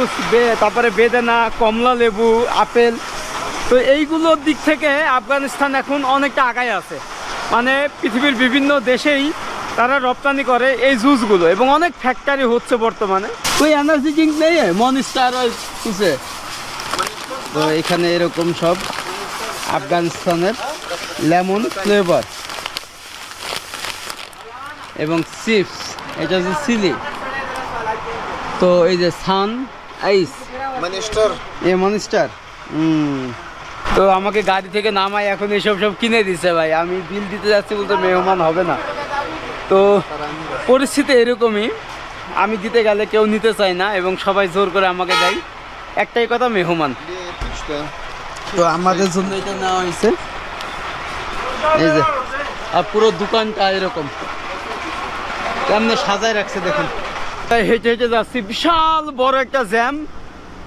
তরমুজ, তারপরে বেদানা, কমলা লেবু, আপেল। তো এইগুলোর দিক থেকে আফগানিস্তান এখন অনেকটা আগায় আছে। মানে পৃথিবীর বিভিন্ন দেশেই তারা রপ্তানি করে এই জুসগুলো, এবং অনেক ফ্যাক্টরি হচ্ছে বর্তমানে। ওই এনার্জি ড্রিঙ্ক নেই মনস্টার কিসে। তো এখানে এরকম সব আফগানিস্তানের লেমন ফ্লেভার এবং চিপস, এটা হচ্ছে চিলি। তো এই যে সান আইস মনস্টার। তো আমাকে গাড়ি থেকে নামায় এখন এসব সব কিনে দিছে ভাই। আমি বিল দিতে যাচ্ছি বলতে মেহমান হবে না। তো পরিস্থিতি এরকমই, আমি দিতে গেলে কেউ নিতে চায় না এবং সবাই জোর করে আমাকে দেয়। একটাই কথা, মেহমান। তো আমাদের জন্য এটা নেওয়া হয়েছে। এই যে আর পুরো দোকানটা এরকম কেমনে সাজায় রাখছে দেখুন। তাই হেঁটে হেঁটে যাচ্ছি, বিশাল বড় একটা জ্যাম।